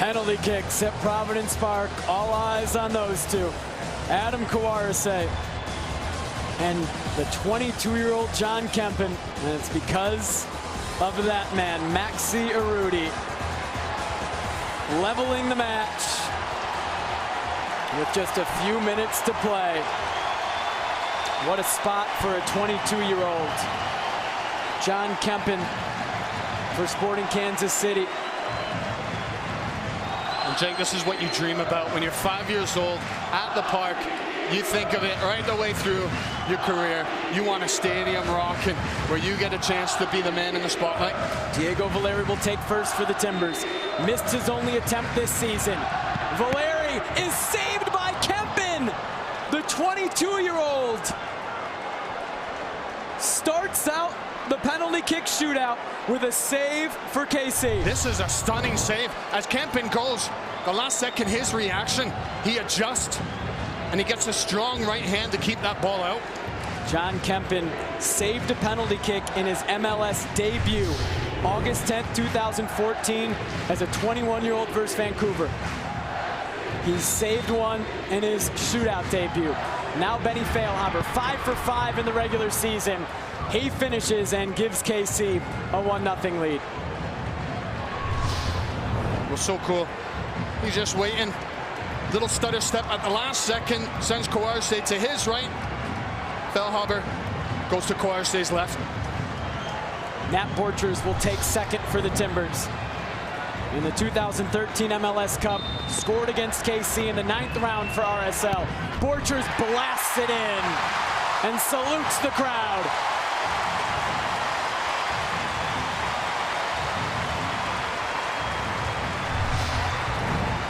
Penalty kicks at Providence Park. All eyes on those two. Adam Kawarise and the 22-year-old John Kempen. And it's because of that man, Maxi Urruti, leveling the match with just a few minutes to play. What a spot for a 22-year-old. John Kempen for Sporting Kansas City. And Jake, this is what you dream about when you're 5 years old at the park. You think of it right the way through your career. You want a stadium rocking where you get a chance to be the man in the spotlight. Diego Valeri will take first for the Timbers. Missed his only attempt this season. Valeri is saved by Kempen. The 22-year-old starts out the penalty kick shootout with a save for KC. This is a stunning save. As Kempen goes, the last second, his reaction, he adjusts, and he gets a strong right hand to keep that ball out. John Kempen saved a penalty kick in his MLS debut, August 10th, 2014, as a 21-year-old versus Vancouver. He saved one in his shootout debut. Now Benny Feilhaber, 5 for 5 in the regular season. He finishes and gives KC a 1-0 lead. Well, so cool. He's just waiting. Little stutter step at the last second, sends Kawarise to his right. Feilhaber goes to Kawarise's left. Nat Borchers will take second for the Timbers. In the 2013 MLS Cup, scored against KC in the 9th round for RSL. Borchers blasts it in and salutes the crowd.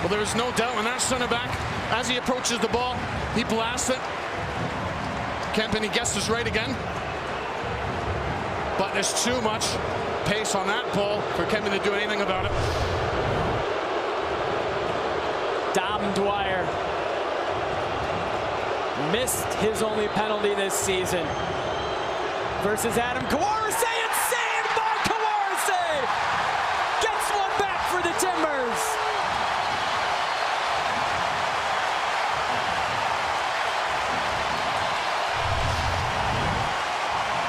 Well, there is no doubt when that center back, as he approaches the ball, he blasts it. Kempen, he guesses right again. But there's too much pace on that ball for Kempen to do anything about it. Dom Dwyer missed his only penalty this season versus Adam Kawarise, and saved by Kawarise! Gets one back for the Timbers.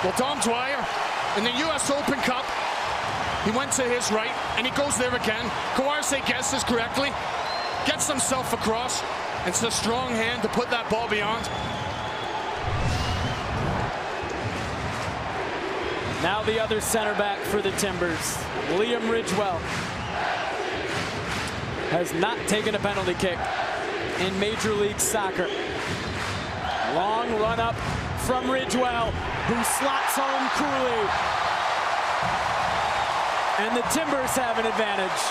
Well, Dom Dwyer, in the US Open Cup, he went to his right, and he goes there again. Kawarise guesses correctly, gets himself across. It's a strong hand to put that ball beyond. Now the other center back for the Timbers, Liam Ridgewell, has not taken a penalty kick in Major League Soccer. Long run up from Ridgewell, who slots home Cooley. And the Timbers have an advantage.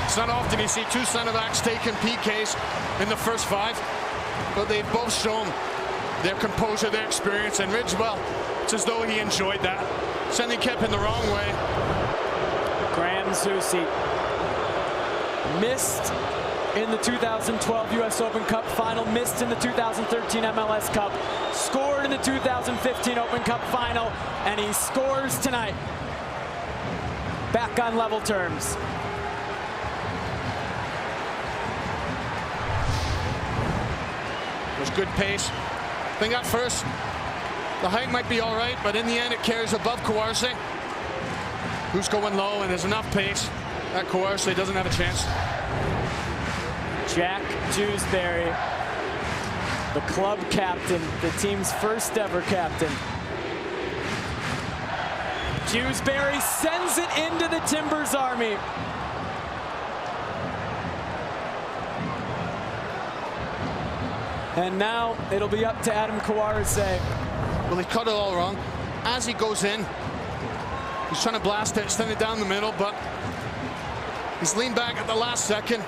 It's not often you see two center backs taking PKs in the first 5, but they've both shown their composure, their experience, and Ridgewell, it's as though he enjoyed that. Sending Kempen the wrong way. Graham Zusi missed in the 2012 US Open Cup final, missed in the 2013 MLS Cup, scored in the 2015 Open Cup final, and he scores tonight. Back on level terms. There's good pace. I think at first, the height might be all right, but in the end it carries above Kawarise, who's going low, and there's enough pace that Kawarise doesn't have a chance. Jack Dewsbury, the club captain, the team's first ever captain. Dewsbury sends it into the Timbers army. And now it'll be up to Adam Kawarise. Well, he cut it all wrong. As he goes in, he's trying to blast it, send it down the middle, but he's leaned back at the last second,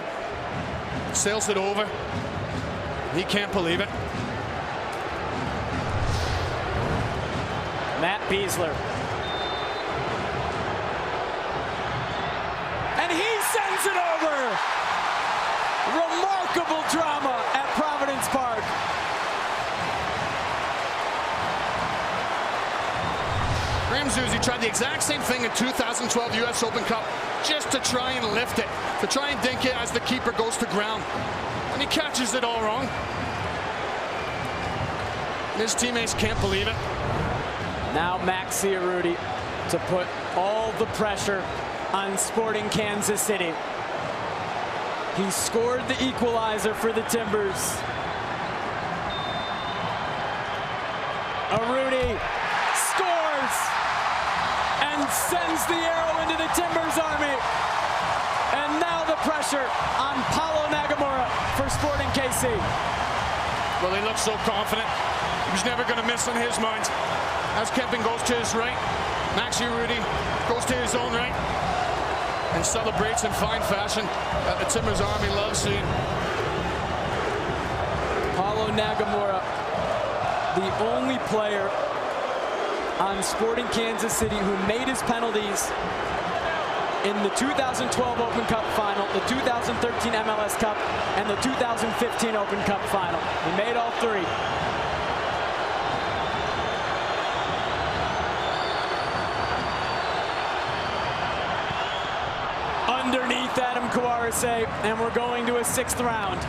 sails it over. He can't believe it. Matt Beasler. And he sends it over. Remarkable drama at Providence Park. Graham Zusi tried the exact same thing in 2012 US Open Cup, just to try and lift it, to try and dink it as the keeper goes to ground. And he catches it all wrong. And his teammates can't believe it. Now Messi to put all the pressure on Sporting Kansas City. He scored the equalizer for the Timbers. Arudi scores and sends the arrow into the Timbers army. And now the pressure on Paulo Nagamura for Sporting KC. Well, he looks so confident. He was never going to miss in his mind. As Kempin goes to his right, Maxi Arudi goes to his own right and celebrates in fine fashion that the Timbers army loves seeing. Paulo Nagamura, the only player on Sporting Kansas City who made his penalties in the 2012 Open Cup final, the 2013 MLS Cup, and the 2015 Open Cup final. He made all three. Underneath Adam Kawarise, and we're going to a 6th round.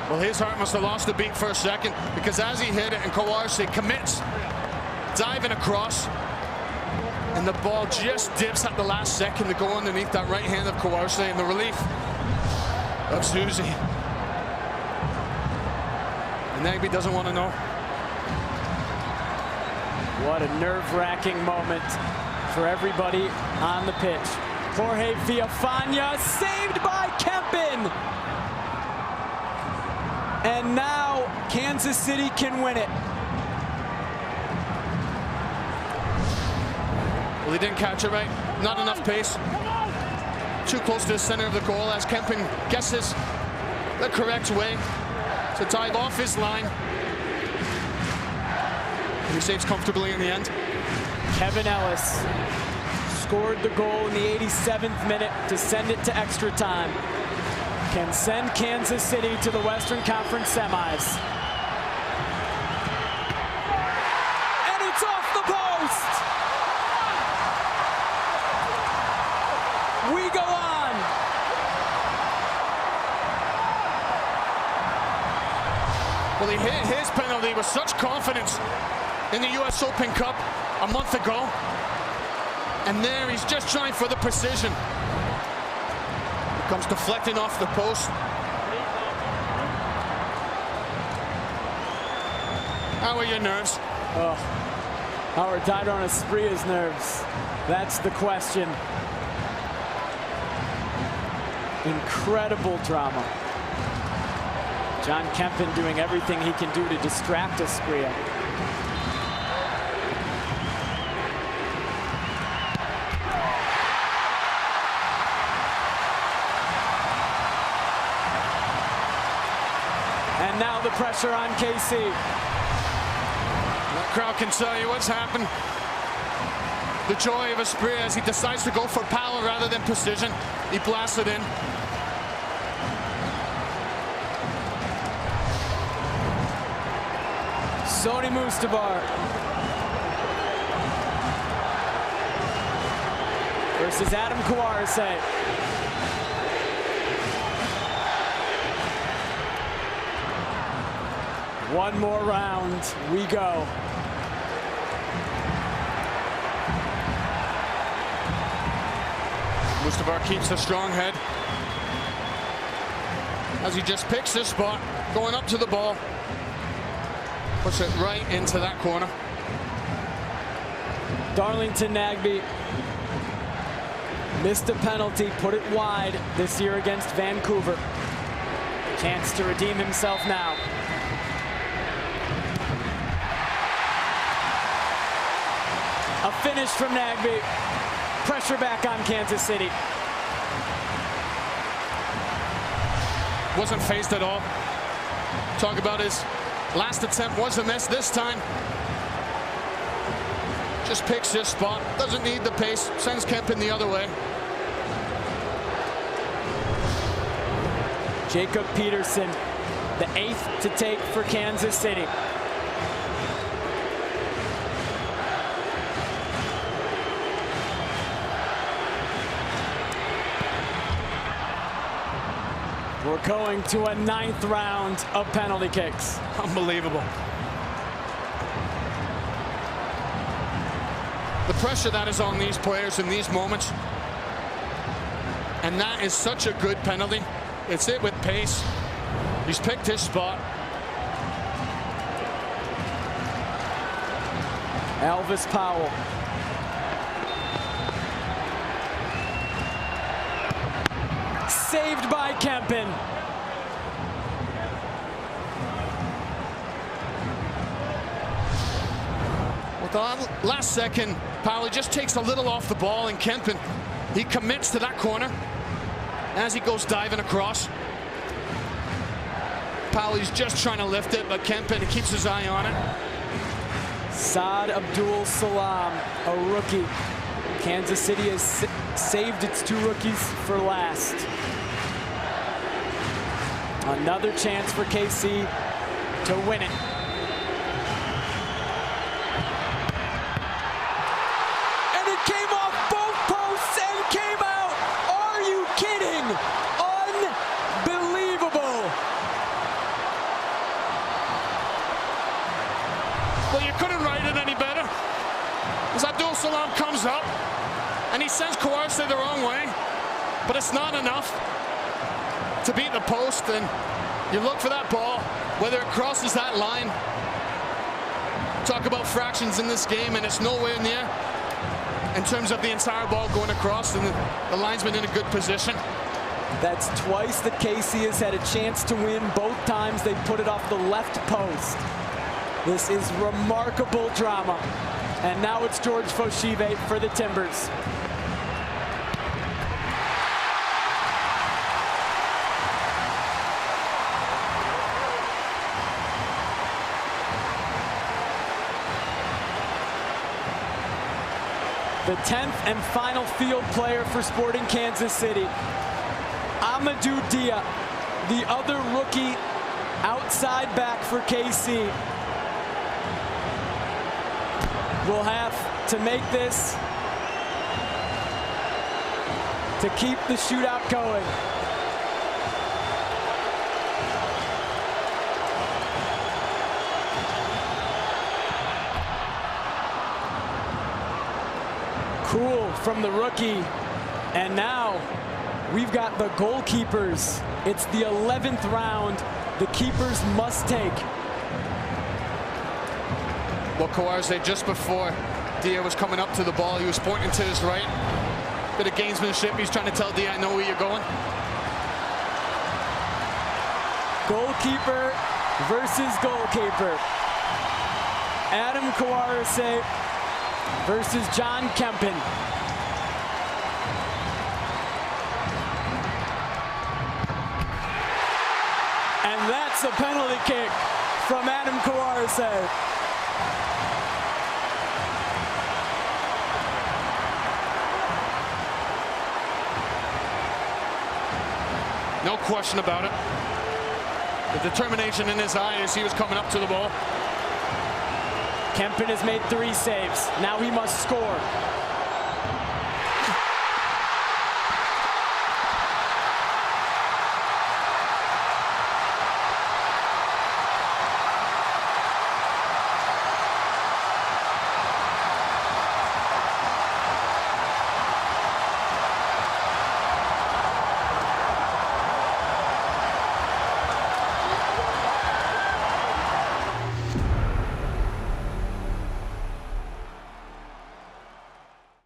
Well, his heart must have lost a beat for a second, because as he hit it and Kawarise commits, diving across, and the ball just dips at the last second to go underneath that right hand of Kawarise, and the relief of Zusi. And Nagbe doesn't want to know. What a nerve-wracking moment for everybody on the pitch. Jorge Villafana saved by Kempin. And now Kansas City can win it. Well, he didn't catch it right. Not enough pace. Too close to the center of the goal as Kempin guesses the correct way to dive off his line. He saves comfortably in the end. Kevin Ellis scored the goal in the 87th minute to send it to extra time. Can send Kansas City to the Western Conference semis. And it's off the post! We go on! Well, he hit his penalty with such confidence in the US Open Cup a month ago. And there he's just trying for the precision. It comes deflecting off the post. How are your nerves? Oh, how are Dairon Aspria's nerves? That's the question. Incredible drama. John Kempin doing everything he can do to distract Aspria. And now the pressure on KC. That crowd can tell you what's happened. The joy of Aspria as he decides to go for power rather than precision. He blasts it in. Sony Mustavar versus Adam Kawarise. One more round, we go. Mustavar keeps a strong head as he just picks this spot, going up to the ball. Puts it right into that corner. Darlington Nagbe missed a penalty, put it wide this year against Vancouver. Chance to redeem himself now. A finish from Nagbe. Pressure back on Kansas City. Wasn't phased at all. Talk about his last attempt was a miss this time. Just picks this spot. Doesn't need the pace. Sends Kempin the other way. Jacob Peterson the 8th to take for Kansas City. We're going to a 9th round of penalty kicks. Unbelievable. The pressure that is on these players in these moments. And that is such a good penalty. It's it with pace. He's picked his spot. Elvis Powell. Saved by Kempin. With the last second, Powell just takes a little off the ball, and Kempin, he commits to that corner as he goes diving across. Powell, he's just trying to lift it, but Kempin, he keeps his eye on it. Saad Abdul Salam, a rookie. Kansas City has saved its 2 rookies for last. Another chance for KC to win it. And it came off both posts and came out. Are you kidding? Unbelievable. Well, you couldn't write it any better. As Abdul Salam comes up, and he sends Kawarse the wrong way, but it's not enough to beat the post. And you look for that ball, whether it crosses that line. Talk about fractions in this game, and it's nowhere near in terms of the entire ball going across, and the linesman in a good position. That's twice that KC has had a chance to win. Both times they put it off the left post. This is remarkable drama. And now it's George Foshive for the Timbers. The 10th and final field player for Sporting Kansas City, Amadou Dia, the other rookie outside back for KC, will have to make this to keep the shootout going. Cool from the rookie. And now we've got the goalkeepers. It's the 11th round. The keepers must take. Well, Kawarse, just before Dia was coming up to the ball, he was pointing to his right. Bit of gamesmanship. He's trying to tell Dia, I know where you're going. Goalkeeper versus goalkeeper. Adam Kawarse versus John Kempin. And that's a penalty kick from Adam Kawarse. No question about it. The determination in his eye as he was coming up to the ball. Kempin has made 3 saves. Now he must score.